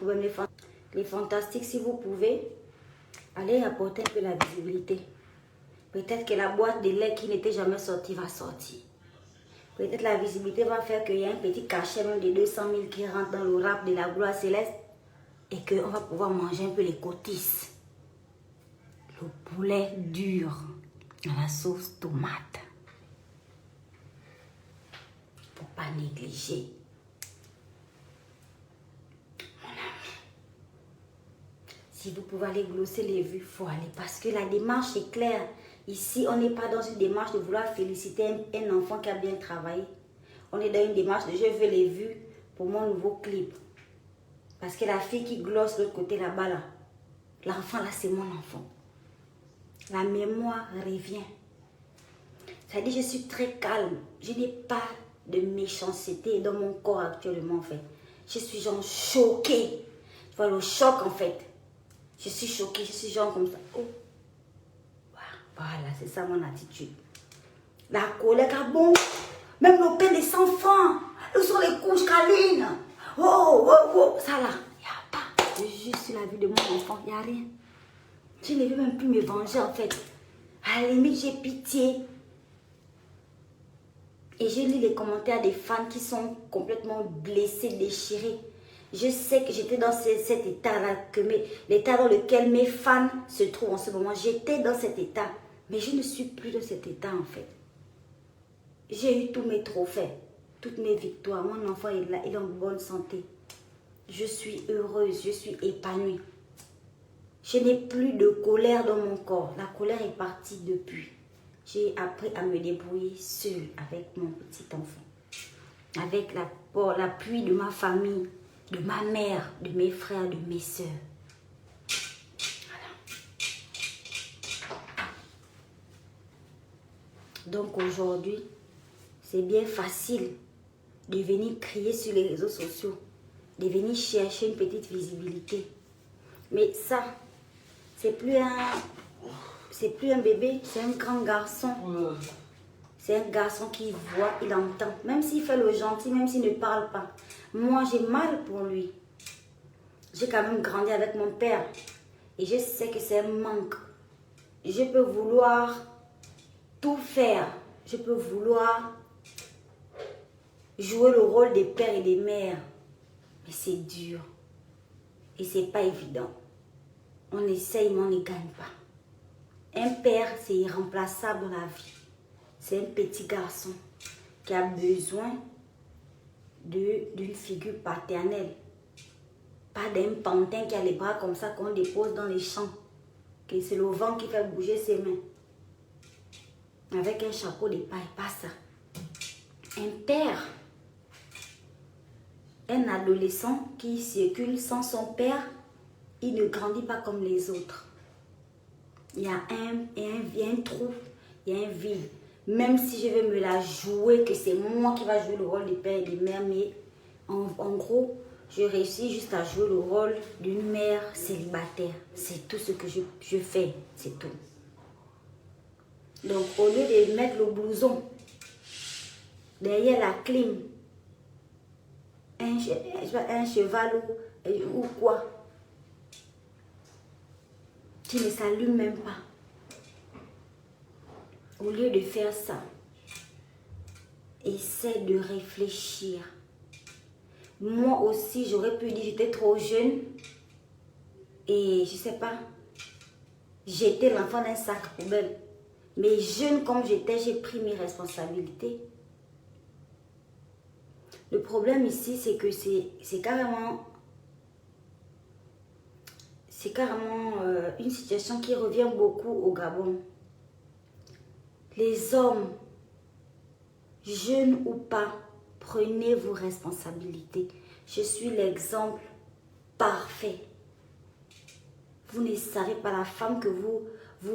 problèmes. Les fantastiques, si vous pouvez, allez apporter un peu la visibilité. Peut-être que la boîte de lait qui n'était jamais sortie va sortir. Peut-être la visibilité va faire qu'il y a un petit cachet même de 200 000 qui rentre dans le rap de la gloire céleste et qu'on va pouvoir manger un peu les cotisses. Le poulet dur à la sauce tomate. Faut pas négliger. Mon ami, si vous pouvez aller glosser les vues, il faut aller parce que la démarche est claire. Ici, on n'est pas dans une démarche de vouloir féliciter un enfant qui a bien travaillé. On est dans une démarche de je veux les vues pour mon nouveau clip. Parce que la fille qui glosse de l'autre côté là-bas, là, l'enfant là, c'est mon enfant. La mémoire revient. Ça dit, je suis très calme. Je n'ai pas de méchanceté dans mon corps actuellement, en fait. Je suis genre choquée. Tu vois, le choc, en fait. Je suis choquée, je suis genre comme ça. Oh. Voilà, c'est ça mon attitude. La colère, bon, même le pain des enfants, où sont les couches câlines? Oh, oh, oh, ça là, il n'y a pas. Je juste la vie de mon enfant, il n'y a rien. Je ne veux même plus me venger en fait. À la limite, j'ai pitié. Et je lis les commentaires des fans qui sont complètement blessés, déchirés. Je sais que j'étais dans cet état-là, l'état dans lequel mes fans se trouvent en ce moment. J'étais dans cet état. Mais je ne suis plus dans cet état en fait. J'ai eu tous mes trophées, toutes mes victoires. Mon enfant est là, il est en bonne santé. Je suis heureuse, je suis épanouie. Je n'ai plus de colère dans mon corps. La colère est partie depuis. J'ai appris à me débrouiller seule avec mon petit enfant. Avec l'appui de ma famille, de ma mère, de mes frères, de mes soeurs. Donc aujourd'hui, c'est bien facile de venir crier sur les réseaux sociaux, de venir chercher une petite visibilité. Mais ça, c'est plus un bébé, c'est un grand garçon. C'est un garçon qui voit, il entend. Même s'il fait le gentil, même s'il ne parle pas. Moi, j'ai mal pour lui. J'ai quand même grandi avec mon père. Et je sais que c'est un manque. Je peux vouloir tout faire. Je peux vouloir jouer le rôle des pères et des mères. Mais c'est dur. Et c'est pas évident. On essaye, mais on ne gagne pas. Un père, c'est irremplaçable dans la vie. C'est un petit garçon qui a besoin d'une figure paternelle. Pas d'un pantin qui a les bras comme ça qu'on dépose dans les champs. Que c'est le vent qui fait bouger ses mains. Avec un chapeau de paille, pas ça. Un père, un adolescent qui circule sans son père, il ne grandit pas comme les autres. Il y a un trou, il y a un vide. Même si je vais me la jouer, que c'est moi qui va jouer le rôle de père et de mère, mais en gros, je réussis juste à jouer le rôle d'une mère célibataire. C'est tout ce que je fais, c'est tout. Donc, au lieu de mettre le blouson derrière la clim, un cheval ou quoi, tu ne s'allumes même pas. Au lieu de faire ça, essaie de réfléchir. Moi aussi, j'aurais pu dire j'étais trop jeune et je sais pas, j'étais l'enfant d'un sac poubelle. Mais jeune comme j'étais, j'ai pris mes responsabilités. Le problème ici, c'est que c'est carrément une situation qui revient beaucoup au Gabon. Les hommes, jeunes ou pas, prenez vos responsabilités. Je suis l'exemple parfait. Vous ne savez pas la femme que vous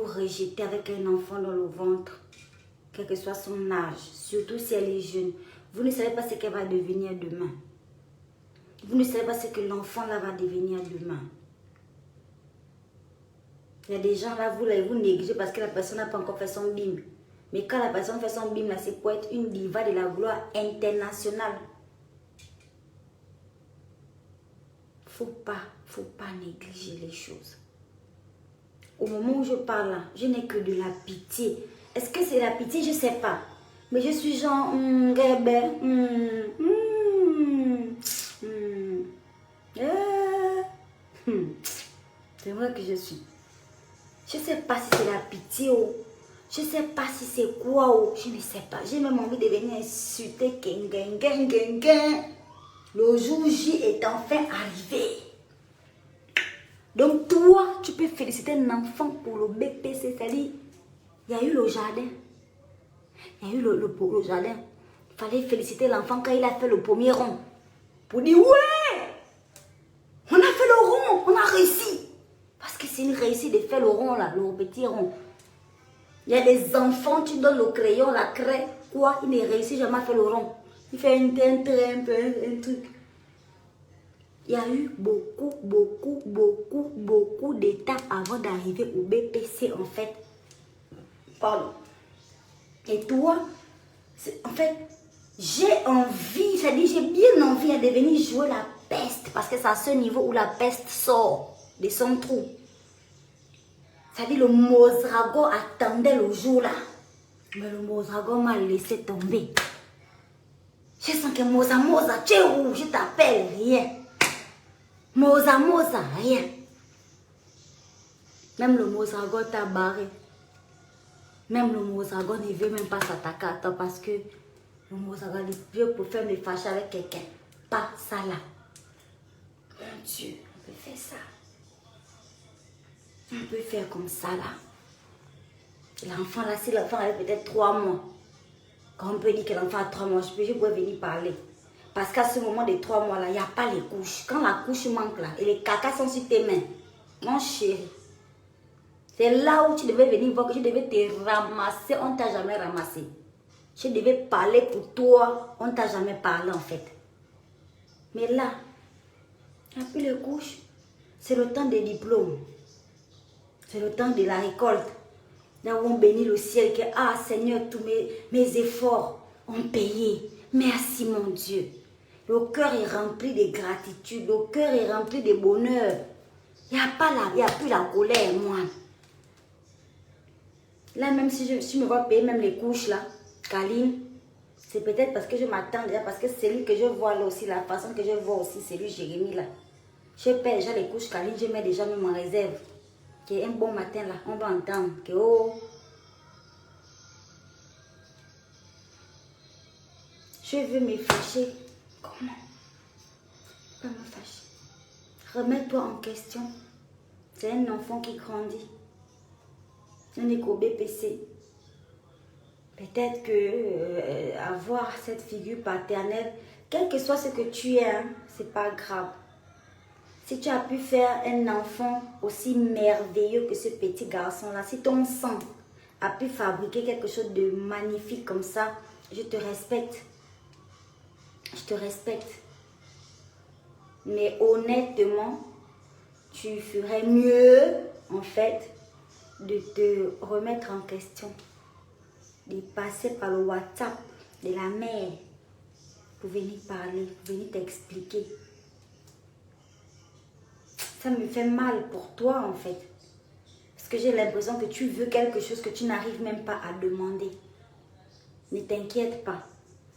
rejetez avec un enfant dans le ventre, quel que soit son âge, surtout si elle est jeune. Vous ne savez pas ce qu'elle va devenir demain. Vous ne savez pas ce que l'enfant là va devenir demain. Il y a des gens là, vous négligez parce que la personne n'a pas encore fait son bim. Mais quand la personne fait son bim là, c'est pour être une diva de la gloire internationale. faut pas négliger les choses. Au moment où je parle là, je n'ai que de la pitié. Est-ce que c'est la pitié? Je ne sais pas. Mais je suis genre, c'est vrai que je suis. Je ne sais pas si c'est la pitié ou je ne sais pas si c'est quoi ou je ne sais pas. J'ai même envie de venir insulter. Le jour J est enfin arrivé. Donc toi, tu peux féliciter un enfant pour le BPC, c'est-à-dire, il y a eu le jardin. Il y a eu le jardin. Il fallait féliciter l'enfant quand il a fait le premier rond. Pour dire, ouais, on a fait le rond, on a réussi. Parce que c'est une réussite de faire le rond là, le petit rond. Il y a des enfants, tu donnes le crayon, la craie, quoi, il ne réussit jamais à faire le rond. Il fait un truc. Il y a eu beaucoup d'étapes avant d'arriver au BPC en fait. Pardon. Et toi, en fait, j'ai envie, c'est-à-dire j'ai bien envie de venir jouer la peste parce que c'est à ce niveau où la peste sort de son trou. C'est-à-dire le Mozrago attendait le jour là. Mais le Mozrago m'a laissé tomber. Je sens que Moza, tu es où? Je t'appelle, rien. Moza, rien. Même le Mozrago t'a barré. Même le Mozrago ne veut même pas s'attaquer à toi parce que le Mozrago, je préfère me fâcher avec quelqu'un. Pas ça là. Mon Dieu, on peut faire ça. On peut faire comme ça là. L'enfant là, si l'enfant avait peut-être 3 mois, quand on peut dire que l'enfant a 3 mois, je pourrais venir parler. Parce qu'à ce moment des 3 mois là, il n'y a pas les couches. Quand la couche manque là, et les cacas sont sur tes mains, mon chéri, c'est là où tu devais venir voir que je devais te ramasser, on ne t'a jamais ramassé. Je devais parler pour toi, on ne t'a jamais parlé en fait. Mais là, il n'y a plus les couches. C'est le temps des diplômes. C'est le temps de la récolte. Là où on bénit le ciel, que ah Seigneur, tous mes efforts ont payé. Merci mon Dieu. Le cœur est rempli de gratitude, le cœur est rempli de bonheur. Il n'y a pas là, il n'y a plus la colère, moi. Là, même si je me vois payer même les couches là, Kaline, c'est peut-être parce que je m'attends déjà, parce que c'est lui que je vois là aussi, la façon que je vois aussi, c'est lui Jérémie là. Je paie déjà les couches Kaline, je mets déjà même en réserve. Que un bon matin là, on va entendre que oh, je veux me fâcher. Comment? Pas me fâcher. Remets-toi en question. C'est un enfant qui grandit. On est qu'au BPC. Peut-être que avoir cette figure paternelle, quel que soit ce que tu es, hein, c'est pas grave. Si tu as pu faire un enfant aussi merveilleux que ce petit garçon-là, si ton sang a pu fabriquer quelque chose de magnifique comme ça, je te respecte. Je te respecte. Mais honnêtement, tu ferais mieux, en fait, de te remettre en question. De passer par le WhatsApp de la mère pour venir parler, pour venir t'expliquer. Ça me fait mal pour toi, en fait. Parce que j'ai l'impression que tu veux quelque chose que tu n'arrives même pas à demander. Ne t'inquiète pas.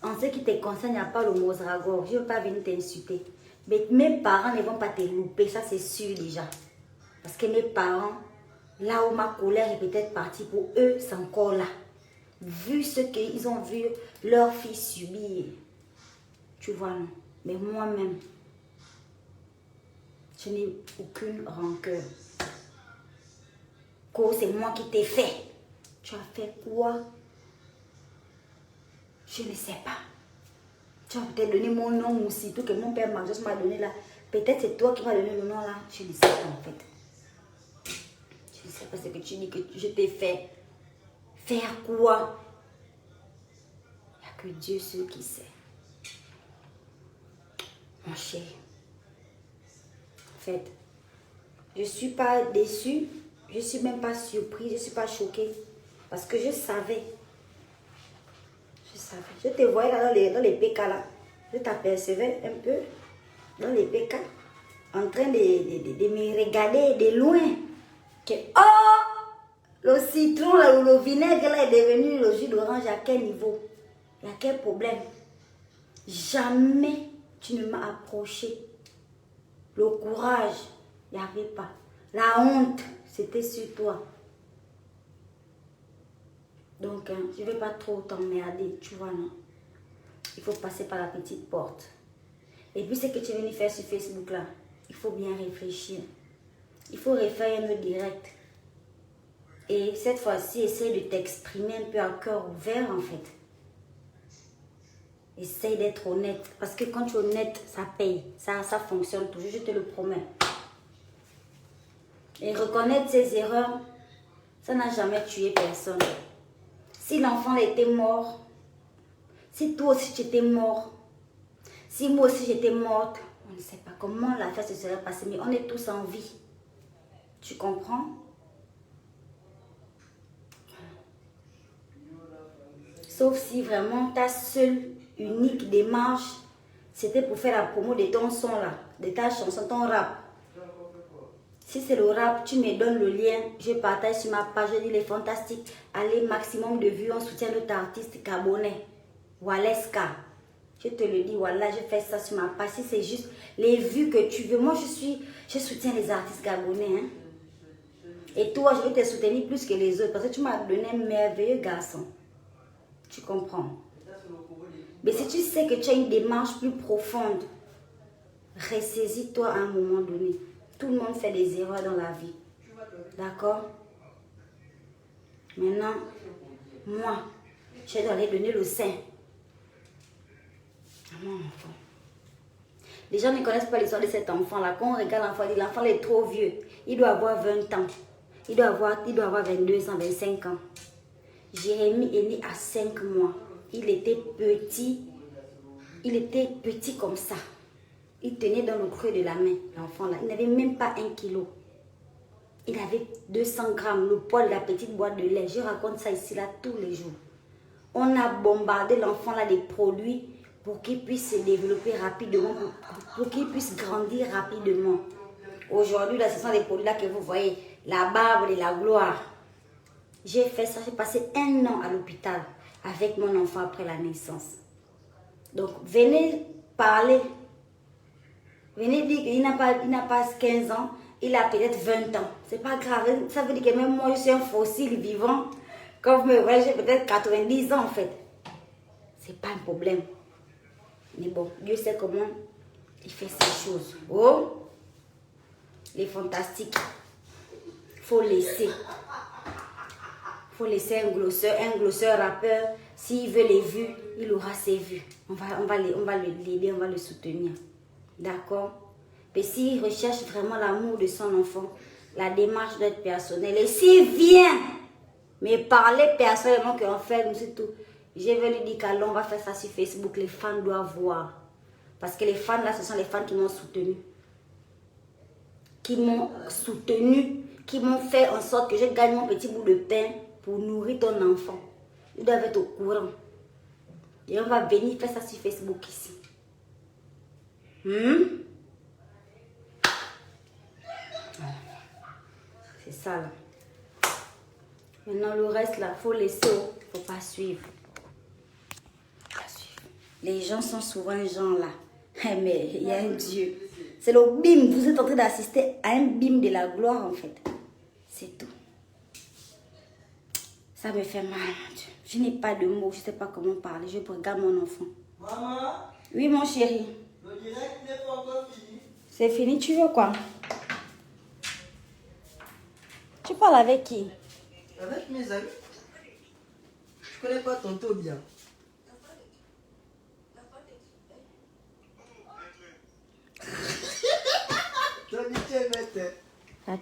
En ce qui te concerne, il n'y a pas le Mozrago. Je ne veux pas venir t'insulter. Mais mes parents ne vont pas te louper, ça c'est sûr déjà. Parce que mes parents, là où ma colère est peut-être partie, pour eux, c'est encore là. Vu ce qu'ils ont vu leur fils subir. Tu vois, non. Mais moi-même, je n'ai aucune rancœur. C'est moi qui t'ai fait. Tu as fait quoi? Je ne sais pas. Tu as peut-être donné mon nom aussi, tout que mon père m'a donné là. Peut-être c'est toi qui m'as donné le nom là. Je ne sais pas en fait. Je ne sais pas ce que tu dis que je t'ai fait. Faire quoi? Il n'y a que Dieu seul qui sait. Mon chéri. En fait, je ne suis pas déçue. Je ne suis même pas surprise. Je ne suis pas choquée. Parce que je savais. Je savais. Je te voyais là dans les PK là. Je t'apercevais un peu dans les PK. en train de me regarder de loin. Que, oh, le citron, le vinaigre là est devenu le jus d'orange. À quel niveau? Il y a quel problème? Jamais tu ne m'as approché. Le courage, il n'y avait pas. La honte, c'était sur toi. Donc, je ne vais pas trop t'emmerder, tu vois, non? Il faut passer par la petite porte. Et puis, ce que tu es venu faire sur Facebook, là, il faut bien réfléchir. Il faut refaire un autre direct. Et cette fois-ci, essaye de t'exprimer un peu à cœur ouvert, en fait. Essaye d'être honnête. Parce que quand tu es honnête, ça paye. Ça fonctionne toujours, je te le promets. Et reconnaître ses erreurs, ça n'a jamais tué personne. Si l'enfant était mort, si toi aussi tu étais mort, si moi aussi j'étais morte, on ne sait pas comment l'affaire se serait passée, mais on est tous en vie. Tu comprends? Sauf si vraiment ta seule, unique démarche, c'était pour faire la promo de ton son là, de ta chanson, ton rap. Si c'est le rap, tu me donnes le lien, je partage sur ma page, je dis les fantastiques, allez, maximum de vues, on soutient notre artiste gabonais, Waleska. Je te le dis, voilà, je fais ça sur ma page. Si c'est juste les vues que tu veux, moi je soutiens les artistes gabonais. Hein. Et toi, je vais te soutenir plus que les autres parce que tu m'as donné un merveilleux garçon. Tu comprends? Mais si tu sais que tu as une démarche plus profonde, ressaisis-toi à un moment donné. Tout le monde fait des erreurs dans la vie. D'accord? Maintenant, moi, je dois aller donner le sein à mon enfant. Les gens ne connaissent pas l'histoire de cet enfant-là. Quand on regarde l'enfant, on dit l'enfant est trop vieux. Il doit avoir 20 ans. Il doit avoir 22 ans, 25 ans. Jérémie est né à 5 mois. Il était petit. Il était petit comme ça. Il tenait dans le creux de la main, l'enfant là. Il n'avait même pas 1 kilo. Il avait 200 grammes, le poids de la petite boîte de lait. Je raconte ça ici là tous les jours. On a bombardé l'enfant là des produits pour qu'il puisse se développer rapidement, pour qu'il puisse grandir rapidement. Aujourd'hui là, ce sont les produits là que vous voyez, la barbe et la gloire. J'ai fait ça, j'ai passé 1 an à l'hôpital avec mon enfant après la naissance. Donc venez parler. Venez dire qu'il n'a pas 15 ans, il a peut-être 20 ans. C'est pas grave. Ça veut dire que même moi, je suis un fossile vivant. Quand vous me voyez, j'ai peut-être 90 ans en fait. C'est pas un problème. Mais bon, Dieu sait comment il fait ces choses. Oh, les fantastiques. Faut laisser. Faut laisser un glosseur rappeur. S'il veut les vues, il aura ses vues. On va l'aider, on va le soutenir. D'accord? Mais s'il recherche vraiment l'amour de son enfant, la démarche doit être personnelle. Et s'il vient me parler personnellement qu'on fait, c'est tout. Je vais lui dire qu'allons, on va faire ça sur Facebook. Les fans doivent voir. Parce que les fans là, ce sont les fans qui m'ont soutenu. Qui m'ont soutenu. Qui m'ont fait en sorte que je gagne mon petit bout de pain pour nourrir ton enfant. Ils doivent être au courant. Et on va venir faire ça sur Facebook ici. C'est ça là. Maintenant le reste là, faut laisser, faut pas suivre. Les gens sont souvent gens là. Mais il y a un Dieu. C'est le bim. Vous êtes en train d'assister à un bim de la gloire en fait. C'est tout. Ça me fait mal, mon Dieu. Je n'ai pas de mots, je ne sais pas comment parler. Je regarde mon enfant. Maman? Oui, mon chéri. Le direct n'est pas encore fini. C'est fini, tu veux quoi? Tu parles avec qui? Avec mes amis. Je connais pas tonton bien. Toi, tu es bête.